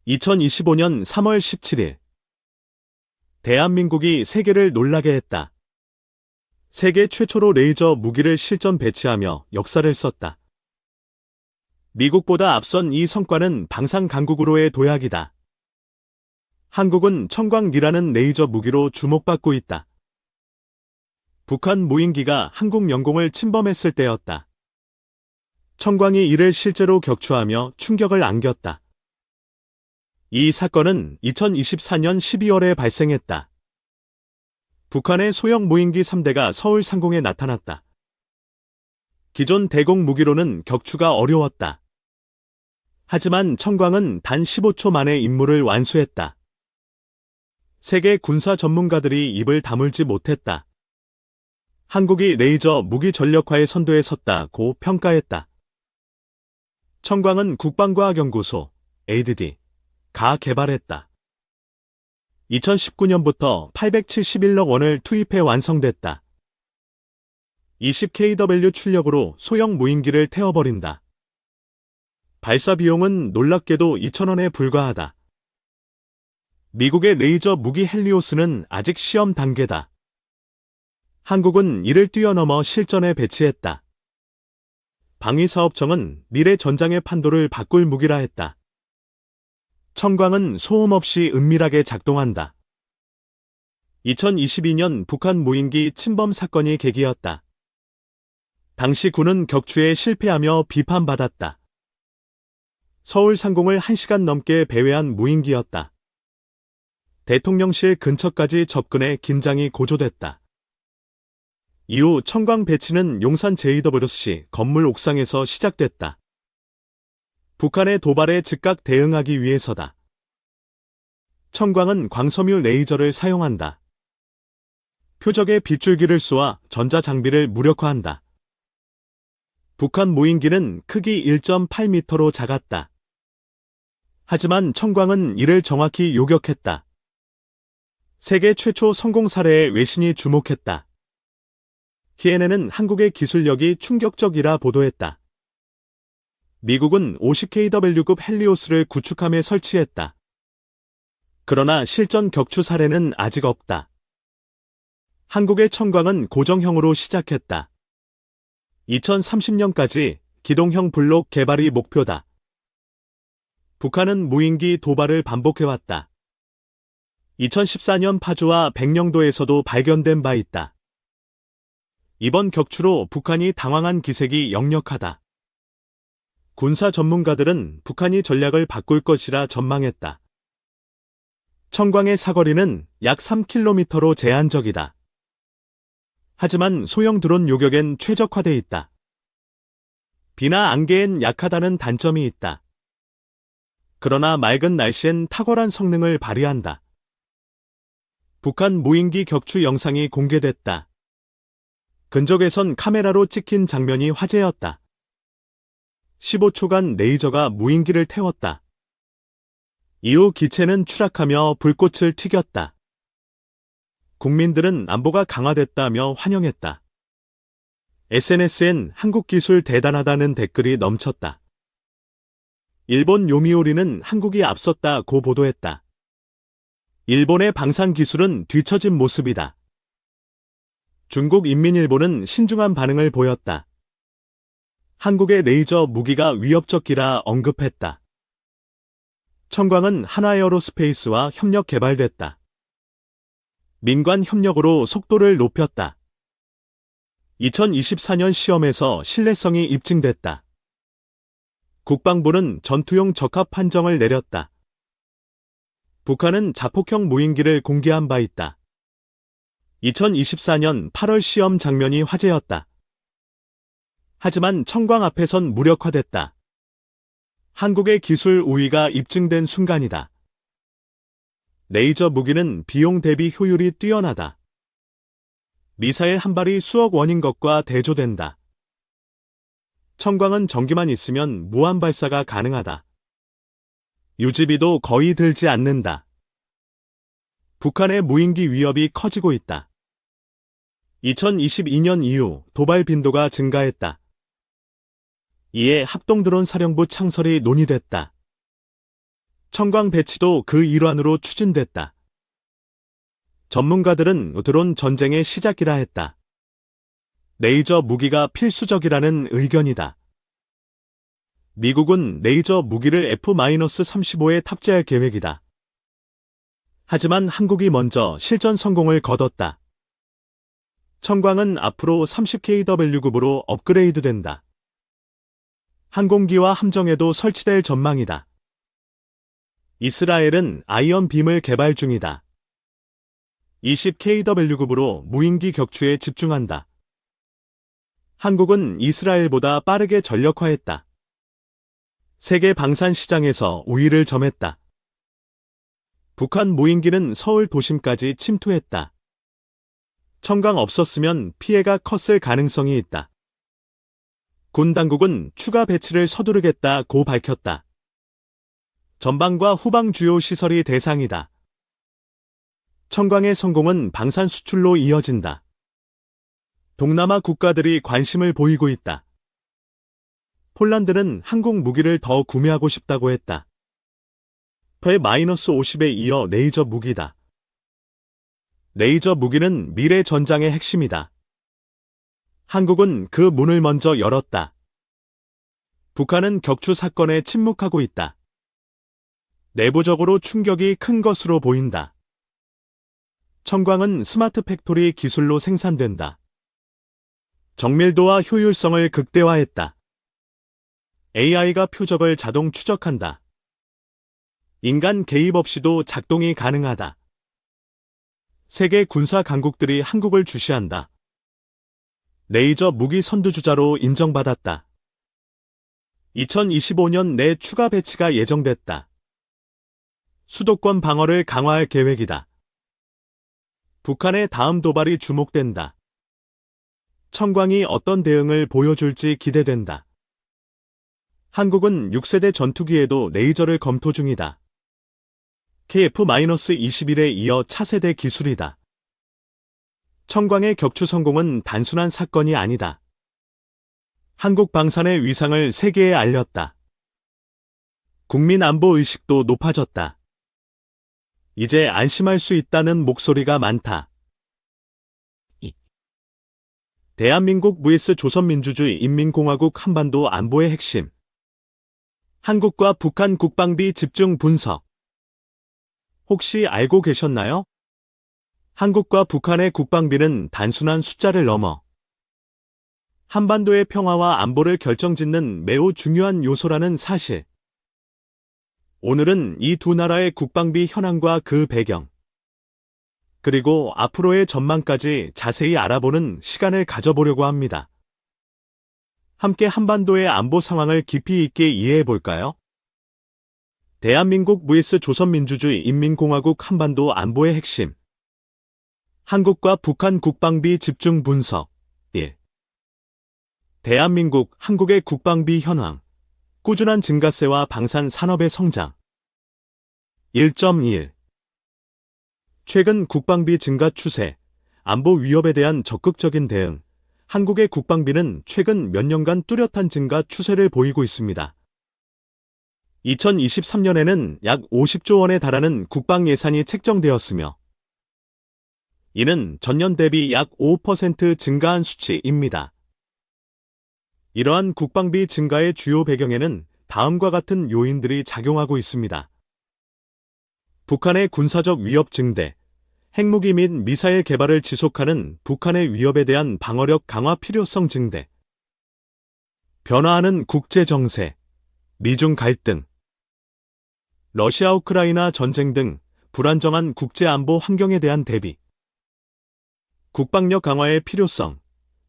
2025년 3월 17일. 대한민국이 세계를 놀라게 했다. 세계 최초로 레이저 무기를 실전 배치하며 역사를 썼다. 미국보다 앞선 이 성과는 방산 강국으로의 도약이다. 한국은 청광리라는 레이저 무기로 주목받고 있다. 북한 무인기가 한국 영공을 침범했을 때였다. 청광이 이를 실제로 격추하며 충격을 안겼다. 이 사건은 2024년 12월에 발생했다. 북한의 소형 무인기 3대가 서울 상공에 나타났다. 기존 대공 무기로는 격추가 어려웠다. 하지만 청광은 단 15초 만에 임무를 완수했다. 세계 군사 전문가들이 입을 다물지 못했다. 한국이 레이저 무기 전력화의 선도에 섰다고 평가했다. 청광은 국방과학연구소, ADD,가 개발했다. 2019년부터 871억 원을 투입해 완성됐다. 20kW 출력으로 소형 무인기를 태워버린다. 발사 비용은 놀랍게도 2,000원에 불과하다. 미국의 레이저 무기 헬리오스는 아직 시험 단계다. 한국은 이를 뛰어넘어 실전에 배치했다. 방위사업청은 미래 전장의 판도를 바꿀 무기라 했다. 청광은 소음 없이 은밀하게 작동한다. 2022년 북한 무인기 침범 사건이 계기였다. 당시 군은 격추에 실패하며 비판받았다. 서울 상공을 1시간 넘게 배회한 무인기였다. 대통령실 근처까지 접근해 긴장이 고조됐다. 이후 청광 배치는 용산 JWC 건물 옥상에서 시작됐다. 북한의 도발에 즉각 대응하기 위해서다. 청광은 광섬유 레이저를 사용한다. 표적의 빗줄기를 쏘아 전자장비를 무력화한다. 북한 무인기는 크기 1.8m로 작았다. 하지만 청광은 이를 정확히 요격했다. 세계 최초 성공 사례에 외신이 주목했다. CNN은 한국의 기술력이 충격적이라 보도했다. 미국은 50kW급 헬리오스를 구축함에 설치했다. 그러나 실전 격추 사례는 아직 없다. 한국의 청광은 고정형으로 시작했다. 2030년까지 기동형 블록 개발이 목표다. 북한은 무인기 도발을 반복해왔다. 2014년 파주와 백령도에서도 발견된 바 있다. 이번 격추로 북한이 당황한 기색이 역력하다. 군사 전문가들은 북한이 전략을 바꿀 것이라 전망했다. 청광의 사거리는 약 3km로 제한적이다. 하지만 소형 드론 요격엔 최적화돼 있다. 비나 안개엔 약하다는 단점이 있다. 그러나 맑은 날씨엔 탁월한 성능을 발휘한다. 북한 무인기 격추 영상이 공개됐다. 근적에선 카메라로 찍힌 장면이 화제였다. 15초간 레이저가 무인기를 태웠다. 이후 기체는 추락하며 불꽃을 튀겼다. 국민들은 안보가 강화됐다며 환영했다. SNS엔 한국 기술 대단하다는 댓글이 넘쳤다. 일본 요미우리는 한국이 앞섰다고 보도했다. 일본의 방산 기술은 뒤처진 모습이다. 중국 인민일보는 신중한 반응을 보였다. 한국의 레이저 무기가 위협적이라 언급했다. 청광은 한화에어로스페이스와 협력 개발됐다. 민관 협력으로 속도를 높였다. 2024년 시험에서 신뢰성이 입증됐다. 국방부는 전투용 적합 판정을 내렸다. 북한은 자폭형 무인기를 공개한 바 있다. 2024년 8월 시험 장면이 화제였다. 하지만 청광 앞에선 무력화됐다. 한국의 기술 우위가 입증된 순간이다. 레이저 무기는 비용 대비 효율이 뛰어나다. 미사일 한 발이 수억 원인 것과 대조된다. 청광은 전기만 있으면 무한 발사가 가능하다. 유지비도 거의 들지 않는다. 북한의 무인기 위협이 커지고 있다. 2022년 이후 도발 빈도가 증가했다. 이에 합동드론 사령부 창설이 논의됐다. 청광 배치도 그 일환으로 추진됐다. 전문가들은 드론 전쟁의 시작이라 했다. 레이저 무기가 필수적이라는 의견이다. 미국은 레이저 무기를 F-35에 탑재할 계획이다. 하지만 한국이 먼저 실전 성공을 거뒀다. 청광은 앞으로 30kW급으로 업그레이드된다. 항공기와 함정에도 설치될 전망이다. 이스라엘은 아이언빔을 개발 중이다. 20kW급으로 무인기 격추에 집중한다. 한국은 이스라엘보다 빠르게 전력화했다. 세계 방산 시장에서 우위를 점했다. 북한 무인기는 서울 도심까지 침투했다. 청광 없었으면 피해가 컸을 가능성이 있다. 군 당국은 추가 배치를 서두르겠다고 밝혔다. 전방과 후방 주요 시설이 대상이다. 청광의 성공은 방산 수출로 이어진다. 동남아 국가들이 관심을 보이고 있다. 폴란드는 한국 무기를 더 구매하고 싶다고 했다. P-50에 이어 레이저 무기다. 레이저 무기는 미래 전장의 핵심이다. 한국은 그 문을 먼저 열었다. 북한은 격추 사건에 침묵하고 있다. 내부적으로 충격이 큰 것으로 보인다. 청광은 스마트 팩토리 기술로 생산된다. 정밀도와 효율성을 극대화했다. AI가 표적을 자동 추적한다. 인간 개입 없이도 작동이 가능하다. 세계 군사 강국들이 한국을 주시한다. 레이저 무기 선두주자로 인정받았다. 2025년 내 추가 배치가 예정됐다. 수도권 방어를 강화할 계획이다. 북한의 다음 도발이 주목된다. 청광이 어떤 대응을 보여줄지 기대된다. 한국은 6세대 전투기에도 레이저를 검토 중이다. KF-21에 이어 차세대 기술이다. 청광의 격추 성공은 단순한 사건이 아니다. 한국 방산의 위상을 세계에 알렸다. 국민 안보 의식도 높아졌다. 이제 안심할 수 있다는 목소리가 많다. 대한민국 vs 조선민주주의 인민공화국 한반도 안보의 핵심. 한국과 북한 국방비 집중 분석. 혹시 알고 계셨나요? 한국과 북한의 국방비는 단순한 숫자를 넘어 한반도의 평화와 안보를 결정짓는 매우 중요한 요소라는 사실. 오늘은 이 두 나라의 국방비 현황과 그 배경, 그리고 앞으로의 전망까지 자세히 알아보는 시간을 가져보려고 합니다. 함께 한반도의 안보 상황을 깊이 있게 이해해 볼까요? 대한민국 vs 조선민주주의 인민공화국 한반도 안보의 핵심. 한국과 북한 국방비 집중 분석. 1. 대한민국, 한국의 국방비 현황. 꾸준한 증가세와 방산 산업의 성장. 1.1. 최근 국방비 증가 추세, 안보 위협에 대한 적극적인 대응. 한국의 국방비는 최근 몇 년간 뚜렷한 증가 추세를 보이고 있습니다. 2023년에는 약 50조 원에 달하는 국방 예산이 책정되었으며, 이는 전년 대비 약 5% 증가한 수치입니다. 이러한 국방비 증가의 주요 배경에는 다음과 같은 요인들이 작용하고 있습니다. 북한의 군사적 위협 증대, 핵무기 및 미사일 개발을 지속하는 북한의 위협에 대한 방어력 강화 필요성 증대, 변화하는 국제 정세, 미중 갈등, 러시아 우크라이나 전쟁 등 불안정한 국제 안보 환경에 대한 대비, 국방력 강화의 필요성,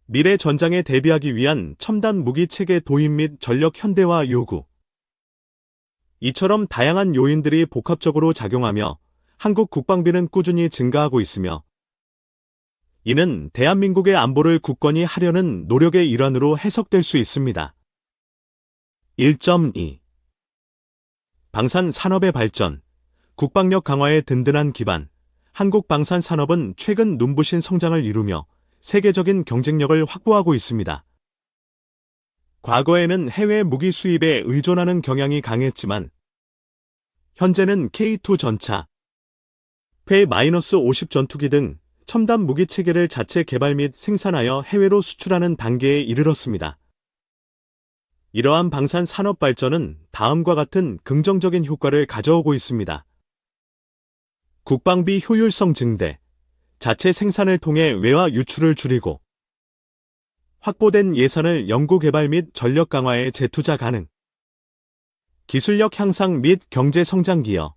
미래 전장에 대비하기 위한 첨단 무기 체계 도입 및 전력 현대화 요구. 이처럼 다양한 요인들이 복합적으로 작용하며 한국 국방비는 꾸준히 증가하고 있으며, 이는 대한민국의 안보를 굳건히 하려는 노력의 일환으로 해석될 수 있습니다. 1.2. 방산 산업의 발전, 국방력 강화의 든든한 기반. 한국 방산 산업은 최근 눈부신 성장을 이루며 세계적인 경쟁력을 확보하고 있습니다. 과거에는 해외 무기 수입에 의존하는 경향이 강했지만, 현재는 K2 전차, P-50 전투기 등 첨단 무기 체계를 자체 개발 및 생산하여 해외로 수출하는 단계에 이르렀습니다. 이러한 방산 산업 발전은 다음과 같은 긍정적인 효과를 가져오고 있습니다. 국방비 효율성 증대, 자체 생산을 통해 외화 유출을 줄이고, 확보된 예산을 연구개발 및 전력 강화에 재투자 가능, 기술력 향상 및 경제 성장 기여,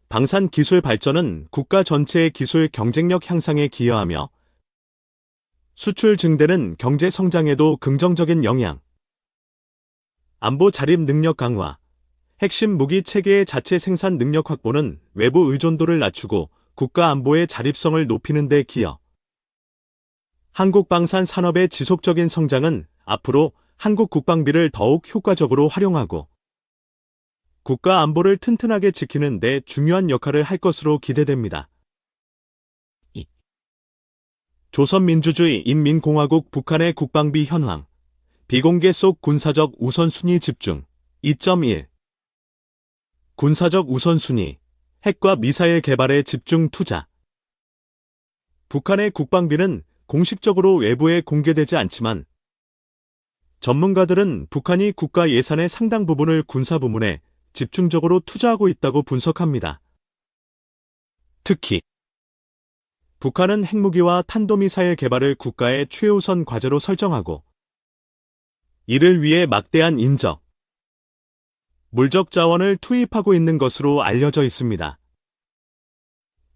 방산 기술 발전은 국가 전체의 기술 경쟁력 향상에 기여하며 수출 증대는 경제 성장에도 긍정적인 영향. 안보 자립 능력 강화, 핵심 무기 체계의 자체 생산 능력 확보는 외부 의존도를 낮추고 국가 안보의 자립성을 높이는 데 기여. 한국 방산 산업의 지속적인 성장은 앞으로 한국 국방비를 더욱 효과적으로 활용하고 국가 안보를 튼튼하게 지키는 데 중요한 역할을 할 것으로 기대됩니다. 조선민주주의 인민공화국 북한의 국방비 현황, 비공개 속 군사적 우선순위 집중. 2.1 군사적 우선순위, 핵과 미사일 개발에 집중 투자. 북한의 국방비는 공식적으로 외부에 공개되지 않지만 전문가들은 북한이 국가 예산의 상당 부분을 군사 부문에 집중적으로 투자하고 있다고 분석합니다. 특히 북한은 핵무기와 탄도미사일 개발을 국가의 최우선 과제로 설정하고 이를 위해 막대한 인적, 물적 자원을 투입하고 있는 것으로 알려져 있습니다.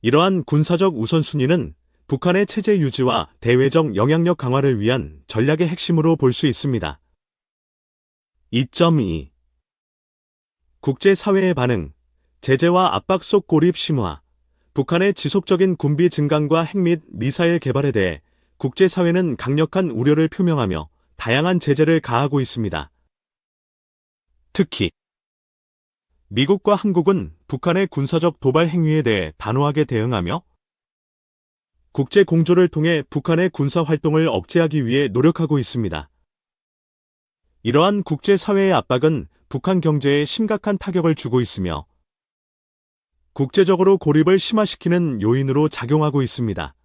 이러한 군사적 우선순위는 북한의 체제 유지와 대외적 영향력 강화를 위한 전략의 핵심으로 볼 수 있습니다. 2.2 국제사회의 반응, 제재와 압박 속 고립 심화, 북한의 지속적인 군비 증강과 핵 및 미사일 개발에 대해 국제사회는 강력한 우려를 표명하며 다양한 제재를 가하고 있습니다. 특히 미국과 한국은 북한의 군사적 도발 행위에 대해 단호하게 대응하며 국제 공조를 통해 북한의 군사 활동을 억제하기 위해 노력하고 있습니다. 이러한 국제사회의 압박은 북한 경제에 심각한 타격을 주고 있으며 국제적으로 고립을 심화시키는 요인으로 작용하고 있습니다.